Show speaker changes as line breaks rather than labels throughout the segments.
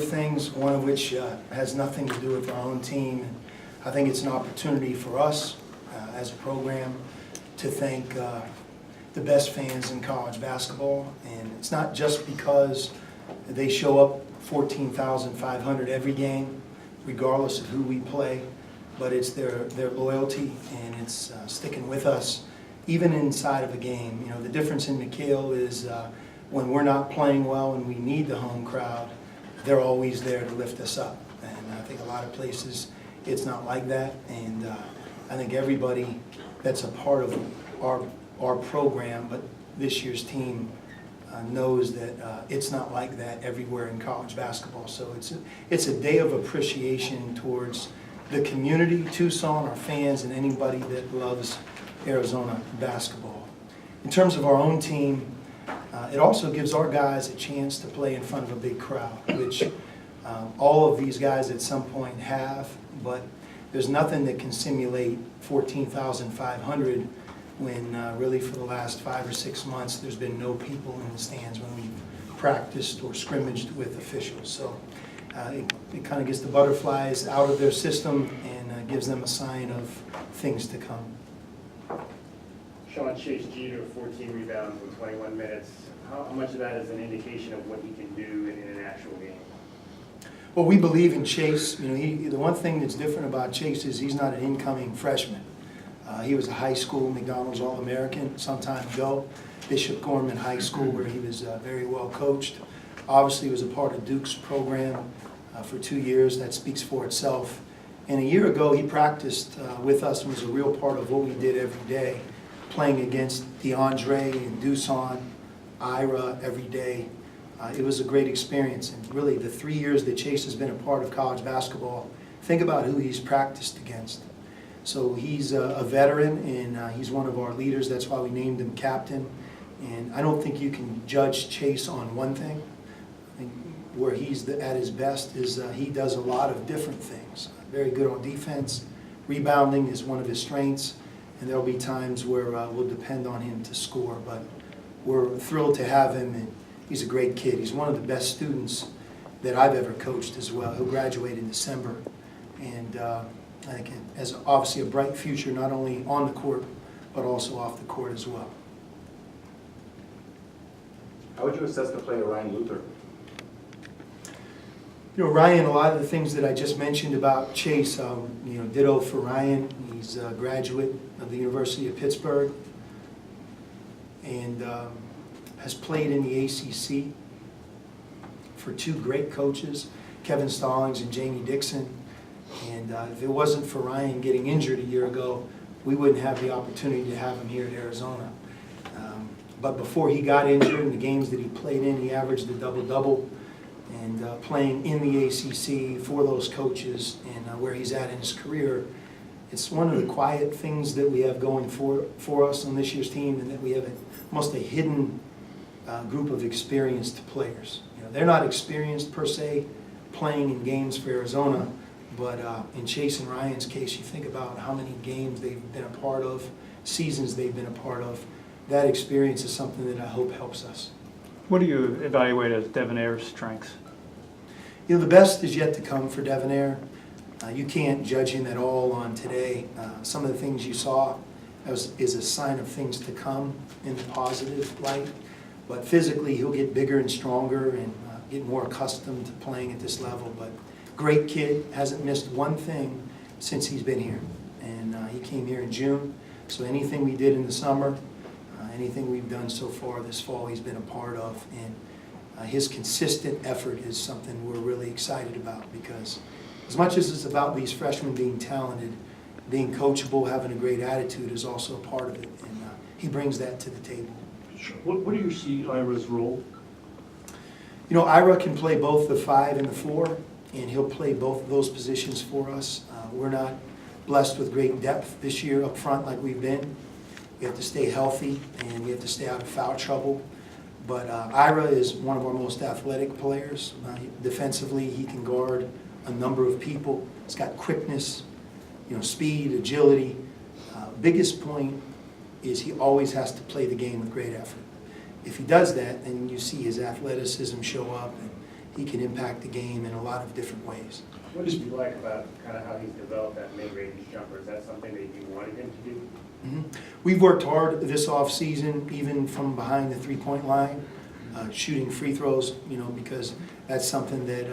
things, one of which has nothing to do with our own team. I think it's an opportunity for us as a program to thank the best fans in college basketball. And it's not just because they show up 14,500 every game, regardless of who we play, but it's their loyalty, and it's sticking with us even inside of a game. You know, the difference in McKale is when we're not playing well and we need the home crowd, they're always there to lift us up. And I think a lot of places it's not like that, and I think everybody that's a part of our program, but this year's team, knows that it's not like that everywhere in college basketball. So it's a day of appreciation towards the community, Tucson, our fans, and anybody that loves Arizona basketball. In terms of our own team, it also gives our guys a chance to play in front of a big crowd, which all of these guys at some point have, but there's nothing that can simulate 14,500 when really for the last 5 or 6 months there's been no people in the stands when we've practiced or scrimmaged with officials. So it kind of gets the butterflies out of their system and gives them a sign of things to come.
Sean Chase Jeter, 14 rebounds in 21 minutes. How much of that is an indication of what he can do in an actual game?
Well, we believe in Chase. You know, the one thing that's different about Chase is he's not an incoming freshman. He was a high school McDonald's All-American some time ago, Bishop Gorman High School, where he was very well coached. Obviously, he was a part of Duke's program for 2 years. That speaks for itself. And a year ago, he practiced with us and was a real part of what we did every day, playing against DeAndre and Duson, Ira every day. It was a great experience. And really, the 3 years that Chase has been a part of college basketball, think about who he's practiced against. So he's a veteran, and he's one of our leaders. That's why we named him captain. And I don't think you can judge Chase on one thing. I think where he's at his best is he does a lot of different things. Very good on defense. Rebounding is one of his strengths. And there'll be times where we'll depend on him to score. But we're thrilled to have him, and he's a great kid. He's one of the best students that I've ever coached as well. He'll graduate in December. And I think it has obviously a bright future, not only on the court, but also off the court as well.
How would you assess the play of Ryan Luther?
You know, Ryan, a lot of the things that I just mentioned about Chase, you know, ditto for Ryan. He's a graduate of the University of Pittsburgh and has played in the ACC for 2 great coaches, Kevin Stallings and Jamie Dixon. And if it wasn't for Ryan getting injured a year ago, we wouldn't have the opportunity to have him here at Arizona. But before he got injured, in the games that he played in, he averaged a double-double. And playing in the ACC for those coaches and where he's at in his career, it's one of the quiet things that we have going for us on this year's team, and that we have almost a hidden group of experienced players. You know, they're not experienced per se playing in games for Arizona, but in Chase and Ryan's case, you think about how many games they've been a part of, seasons they've been a part of. That experience is something that I hope helps us.
What do you evaluate as Devonair's strengths?
You know, the best is yet to come for Devonair. You can't judge him at all on today. Some of the things you saw is a sign of things to come in the positive light. But physically, he'll get bigger and stronger and get more accustomed to playing at this level. But great kid, hasn't missed one thing since he's been here. And he came here in June, so anything we did in the summer, anything we've done so far this fall, he's been a part of. And his consistent effort is something we're really excited about, because as much as it's about these freshmen being talented, being coachable, having a great attitude is also a part of it. And he brings that to the table.
What do you see Ira's role?
You know, Ira can play both the 5 and the 4, and he'll play both of those positions for us. We're not blessed with great depth this year up front like we've been. We have to stay healthy, and we have to stay out of foul trouble. But Ira is one of our most athletic players. Defensively, he can guard a number of people. He's got quickness, you know, speed, agility. Biggest point is he always has to play the game with great effort. If he does that, then you see his athleticism show up, and he can impact the game in a lot of different ways.
What did you like about kind of how he's developed that mid-range jumper? Is that something that you wanted him to do?
We've worked hard this offseason, even from behind the three-point line, shooting free throws, because that's something that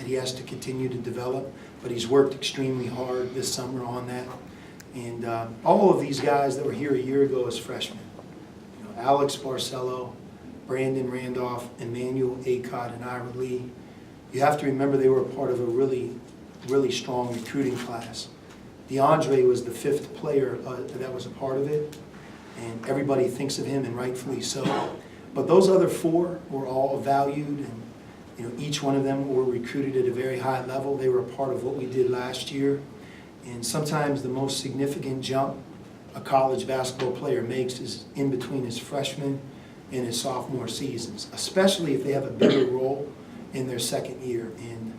he has to continue to develop. But he's worked extremely hard this summer on that. And all of these guys that were here a year ago as freshmen, Alex Barcelo, Brandon Randolph, Emmanuel Acott, and Ira Lee, you have to remember they were a part of a really, really strong recruiting class. DeAndre was the 5th player that was a part of it, and everybody thinks of him, and rightfully so. But those other 4 were all valued, and each one of them were recruited at a very high level. They were a part of what we did last year. And sometimes the most significant jump a college basketball player makes is in between his freshman and his sophomore seasons, especially if they have a bigger role in their second year. And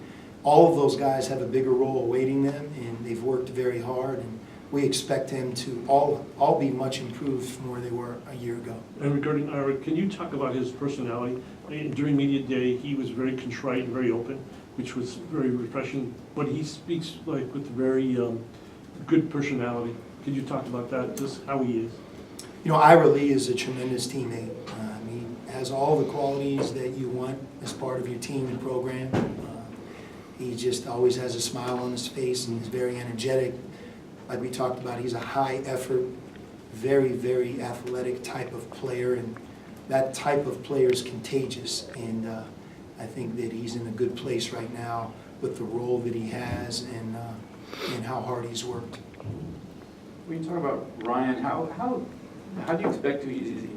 all of those guys have a bigger role awaiting them, and they've worked very hard, and we expect them to all be much improved from where they were a year ago.
And regarding Ira, can you talk about his personality? During media day, he was very contrite and very open, which was very refreshing, but he speaks like with very good personality. Could you talk about that, just how he is?
Ira Lee is a tremendous teammate. He has all the qualities that you want as part of your team and program. He just always has a smile on his face, and he's very energetic. Like we talked about, he's a high effort, very, very athletic type of player, and that type of player is contagious. And I think that he's in a good place right now with the role that he has and how hard he's worked.
When you talk about Ryan, how do you expect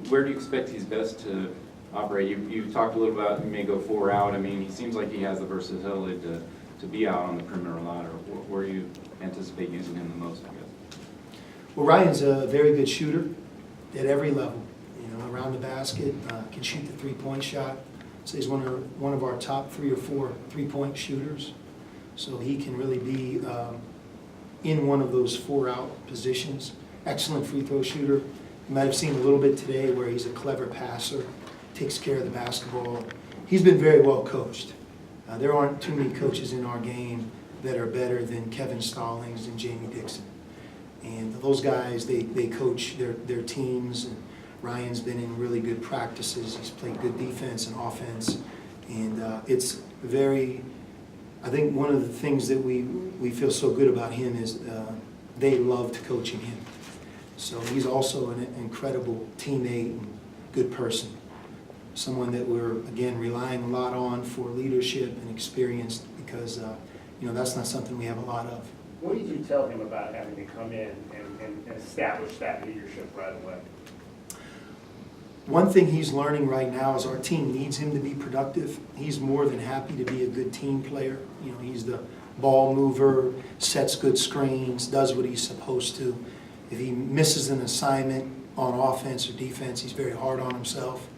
where do you expect he's best to operate? You talked a little about he may go 4 out. I mean, he seems like he has the versatility to be out on the perimeter a lot. Or where do you anticipate using him the most, I guess?
Well, Ryan's a very good shooter at every level. Around the basket, can shoot the three-point shot. So he's one of our top 3 or 4 three-point shooters. So he can really be in one of those 4-out positions. Excellent free throw shooter. You might have seen a little bit today where he's a clever passer, takes care of the basketball. He's been very well coached. There aren't too many coaches in our game that are better than Kevin Stallings and Jamie Dixon. And those guys, they coach their teams. And Ryan's been in really good practices. He's played good defense and offense. And it's very, I think one of the things that we feel so good about him is they loved coaching him. So he's also an incredible teammate and good person. Someone that we're, again, relying a lot on for leadership and experience because, that's not something we have a lot of.
What did you tell him about having to come in and establish that leadership right away?
One thing he's learning right now is our team needs him to be productive. He's more than happy to be a good team player. He's the ball mover, sets good screens, does what he's supposed to. If he misses an assignment on offense or defense, he's very hard on himself.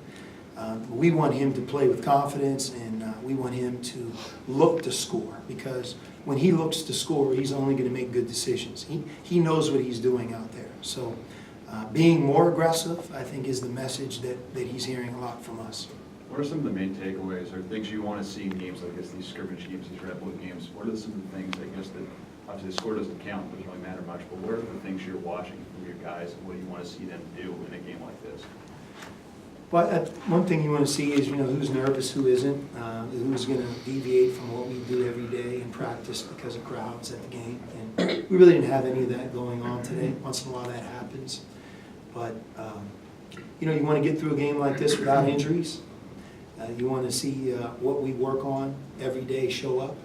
We want him to play with confidence, and we want him to look to score, because when he looks to score, he's only going to make good decisions. He knows what he's doing out there. So being more aggressive, I think, is the message that he's hearing a lot from us.
What are some of the main takeaways or things you want to see in games like this, these scrimmage games, these Red Bull games? What are some of the things, I guess, that obviously the score doesn't count, doesn't really matter much, but what are the things you're watching from your guys and what do you want to see them do in a game like this?
Well, one thing you want to see is, who's nervous, who isn't, who's going to deviate from what we do every day in practice because of crowds at the game. And we really didn't have any of that going on today. Once in a while that happens. But, you want to get through a game like this without injuries. You want to see what we work on every day show up.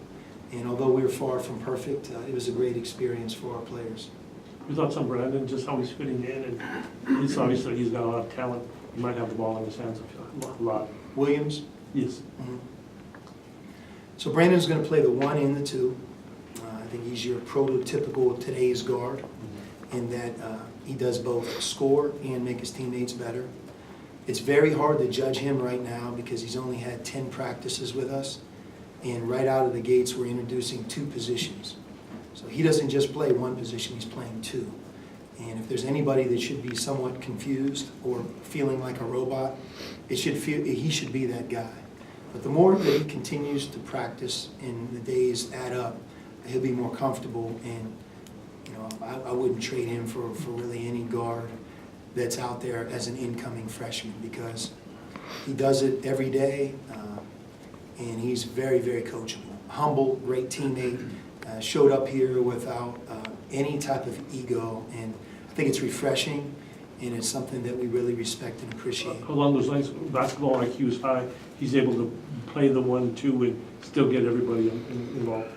And although we were far from perfect, it was a great experience for our players.
Your thoughts on Brandon, just how he's fitting in, and it's obviously he's got a lot of talent. He might have the ball in his hands a lot.
Williams?
Yes.
Mm-hmm. So Brandon's going to play the 1 and the 2. I think he's your prototypical today's guard in that he does both score and make his teammates better. It's very hard to judge him right now because he's only had 10 practices with us, and right out of the gates we're introducing 2 positions. So he doesn't just play 1 position, he's playing 2. And if there's anybody that should be somewhat confused or feeling like a robot, he should be that guy. But the more that he continues to practice and the days add up, he'll be more comfortable. And you know, I wouldn't trade him for really any guard that's out there as an incoming freshman, because he does it every day, and he's very, very coachable. Humble, great teammate, showed up here without any type of ego, and I think it's refreshing, and it's something that we really respect and appreciate.
Along those lines, basketball IQ is high. He's able to play the 1-2 and still get everybody involved.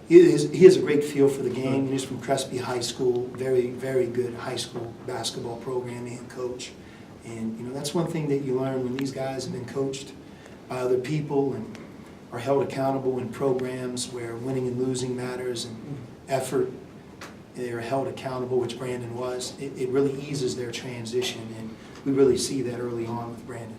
He has a great feel for the game. He's from Crespi High School, very, very good high school basketball program and coach. And you know, that's one thing that you learn when these guys have been coached by other people and are held accountable in programs where winning and losing matters and effort. They're held accountable, which Brandon was. It really eases their transition, and we really see that early on with Brandon.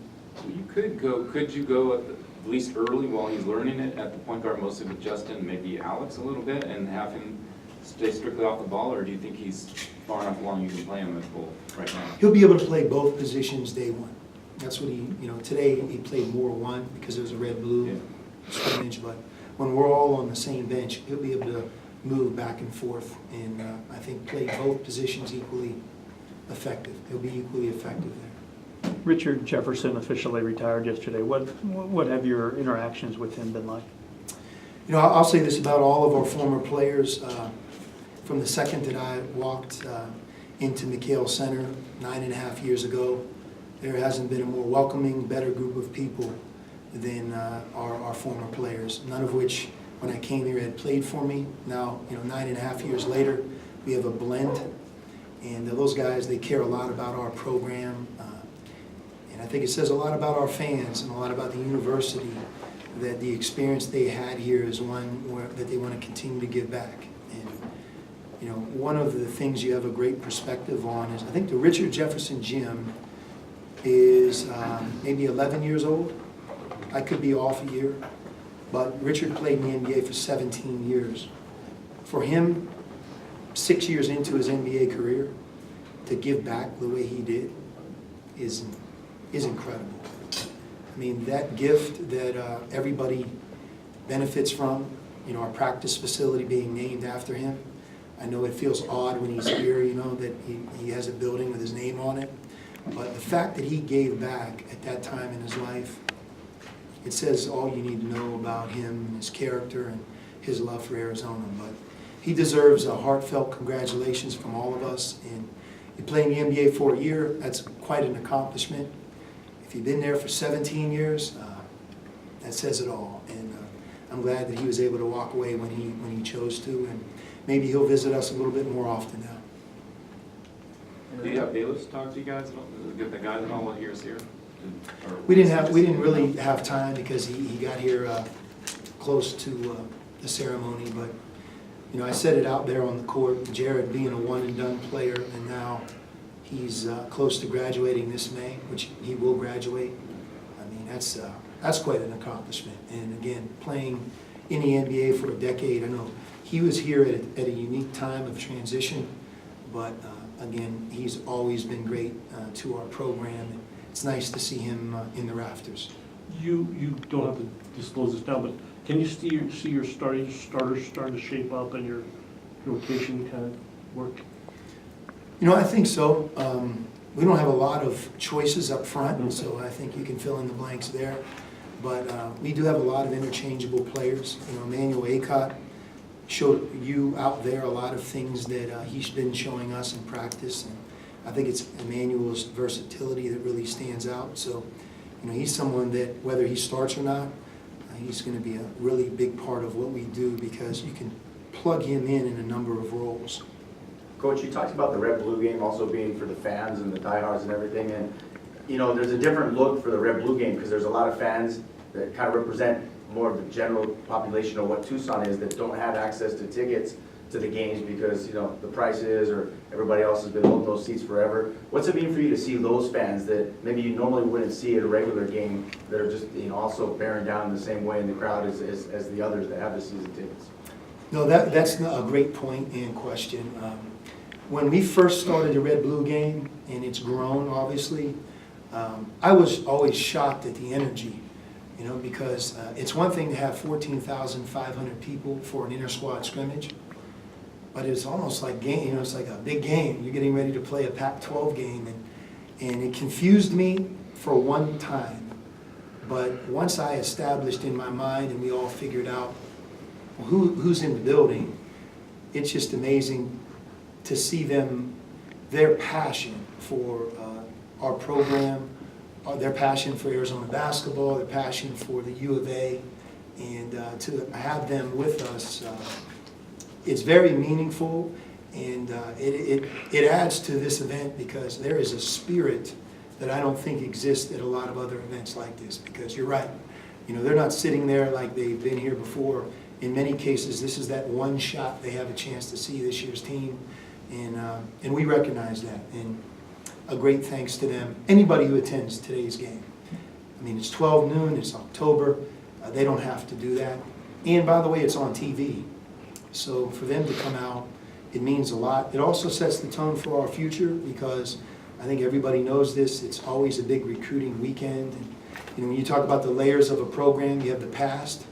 Could you go at least early while he's learning it at the point guard, mostly with Justin, maybe Alex a little bit, and have him stay strictly off the ball, or do you think he's far enough along you can play him with both right now?
He'll be able to play both positions day one. That's what today he played more one because there was a red-blue scrimmage, but when we're all on the same bench, he'll be able to move back and forth and I think play both positions equally effective. He'll be equally effective there.
Richard Jefferson officially retired yesterday. What have your interactions with him been like?
You know, I'll say this about all of our former players. From the second that I walked into McHale Center 9.5 years ago, there hasn't been a more welcoming, better group of people than our former players, none of which, when I came here, had played for me. Now, 9.5 years later, we have a blend, and those guys, they care a lot about our program, and I think it says a lot about our fans and a lot about the university, that the experience they had here is one that they want to continue to give back. And one of the things you have a great perspective on is, I think the Richard Jefferson gym is maybe 11 years old. I could be off a year, but Richard played in the NBA for 17 years. For him, 6 years into his NBA career, to give back the way he did is incredible. I mean, that gift that everybody benefits from, our practice facility being named after him. I know it feels odd when he's here, that he has a building with his name on it. But the fact that he gave back at that time in his life, it says all you need to know about him and his character and his love for Arizona. But he deserves a heartfelt congratulations from all of us. And you play in the NBA for a year, that's quite an accomplishment. If you've been there for 17 years, that says it all. And I'm glad that he was able to walk away when he chose to. And maybe he'll visit us a little bit more often now.
Do you have Bayless talk to you guys, get the guys and all while he was here?
We didn't really have time because he got here close to the ceremony, but I said it out there on the court. Jared being a one-and-done player, and now he's close to graduating this May, which he will graduate. I mean, that's quite an accomplishment. And again, playing in the NBA for a decade, I know he was here at a unique time of transition, but again, he's always been great to our program. It's nice to see him in the rafters.
You don't have to disclose this now, but can you see your starters starting to shape up and your rotation kind of work?
I think so. We don't have a lot of choices up front, so I think you can fill in the blanks there. But we do have a lot of interchangeable players. Emmanuel Acott showed you out there a lot of things that he's been showing us in practice. And I think it's Emmanuel's versatility that really stands out. So, he's someone that whether he starts or not, he's going to be a really big part of what we do because you can plug him in a number of roles.
Coach, you talked about the red-blue game also being for the fans and the diehards and everything, and there's a different look for the red-blue game because there's a lot of fans that kind of represent more of the general population of what Tucson is that don't have access to tickets to the games because the prices or everybody else has been holding those seats forever. What's it mean for you to see those fans that maybe you normally wouldn't see at a regular game that are just also bearing down the same way in the crowd as the others that have the season tickets?
No, that's a great point and question. When we first started the red-blue game, and it's grown obviously, I was always shocked at the energy, you know, because it's one thing to have 14,500 people for an inter-squad scrimmage, but it's almost like game, you know, it's like a big game. You're getting ready to play a Pac-12 game, and it confused me for one time. But once I established in my mind and we all figured out who's in the building, it's just amazing to see them, their passion for our program, their passion for Arizona basketball, their passion for the U of A, and to have them with us, it's very meaningful, and it adds to this event because there is a spirit that I don't think exists at a lot of other events like this, because you're right, you know, they're not sitting there like they've been here before. In many cases, this is that one shot they have a chance to see this year's team, and we recognize that, and a great thanks to them, anybody who attends today's game. I mean, it's 12 noon, it's October, they don't have to do that, and by the way, it's on TV, so for them to come out, it means a lot. It also sets the tone for our future, because I think everybody knows this, it's always a big recruiting weekend. And, you know, when you talk about the layers of a program, you have the past,